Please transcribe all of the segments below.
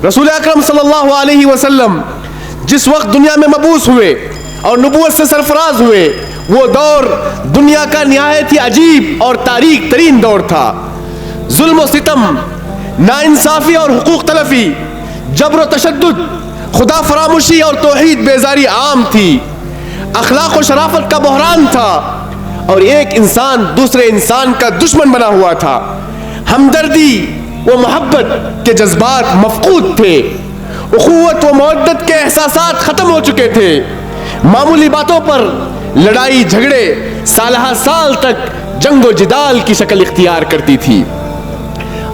रसूल अकरम सल्लल्लाहु अलैहि वसल्लम जिस वक्त दुनिया में मबूस हुए और नबूवत से सरफराज हुए, वो दौर दुनिया का निहायत ही अजीब और तारीख तरीन दौर था। जुल्म सितम, नाइंसाफी और हुकूक तलफी, जबर तशद्दुद, खुदा फरामुशी और तौहीद बेजारी आम थी। अखलाक और शराफत का बहरान था और एक इंसान दूसरे इंसान का दुश्मन बना हुआ था। हमदर्दी व मोहब्बत के जज्बात मफकूद थे। उखुवत व मवद्दत के एहसासात खत्म हो चुके थे। मामूली बातों पर लड़ाई झगड़े सालहा साल तक जंगो जिदाल की शक्ल इख्तियार करती थी।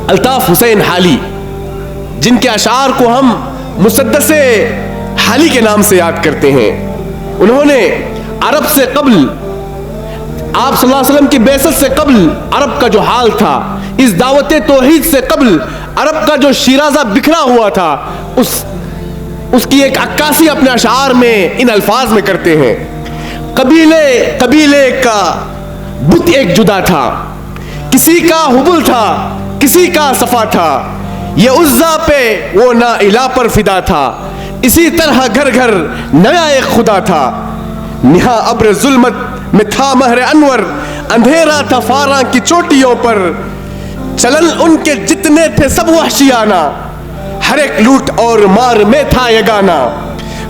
अल्ताफ हुसैन हाली, जिनके अशार को हम मुसद्दसे हाली के नाम से याद करते हैं, उन्होंने अरब से कब्ल, आप सल्लल्लाहु अलैहि वसल्लम की बेसत से कब्ल अरब का जो हाल था, इस दावत तौहीद से कब्ल अरब का जो शिराजा बिखरा हुआ था, उसकी एक अक्कासी अपने अशार में इन अल्फाज में करते हैं। कबीले कबीले का बुत एक जुदा था, किसी का हुबुल था, किसी का सफा था। ये उज़्ज़ा पे वो ना इला पर फिदा था, इसी तरह घर घर नया एक खुदा था। निहा अब्र जुल्मत में था महर अनवर, अंधेरा था फारा की चोटियों पर। चलन उनके जितने थे सब वहशियाना, हर एक लूट और मार में था यगाना।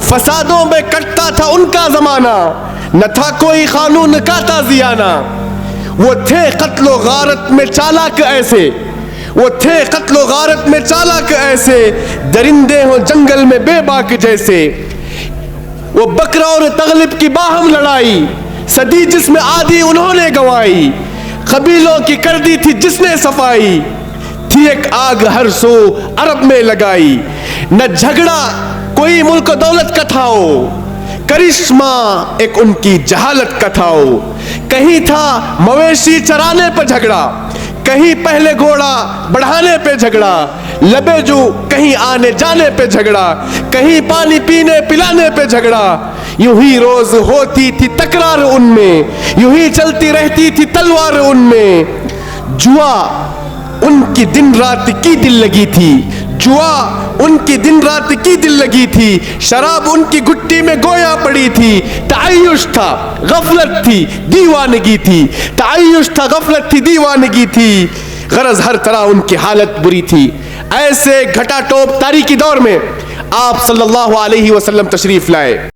फसादों में कटता था उनका जमाना, न था कोई कानून का ताजियाना। वो थे कत्लो गारत में चालाक ऐसे, वो थे कत्लो गारत में चालाक ऐसे, दरिंदे हो जंगल में बेबाक जैसे। वो बकरा और तगलिब की बाहम लड़ाई, सदी जिसमें आधी उन्होंने गंवाई। कबीलों की कर दी थी जिसने सफाई, थी एक आग हर सो अरब में लगाई। न झगड़ा कोई मुल्क दौलत का थाओ, करिश्मा एक उनकी जहालत का थाओ। कहीं था मवेशी चराने पर झगड़ा, कहीं पहले घोड़ा बढ़ाने पे झगड़ा। लबेजू कहीं आने जाने पे झगड़ा, कहीं पानी पीने पिलाने पे झगड़ा। यूं ही रोज होती थी तकरार उनमें, यूं ही चलती रहती थी तलवार उनमें। जुआ उनकी दिन रात की दिल लगी थी, जुआ उनकी दिन रात की दिल लगी थी। शराब उनकी गुट्टी में गोया पड़ी थी। तायुश था गफलत थी दीवानगी थी, तायुश था गफलत थी दीवानगी थी। गरज हर तरह उनकी हालत बुरी थी। ऐसे घटा टोप तारीकी दौर में आप सल्लल्लाहु अलैहि वसल्लम तशरीफ लाए।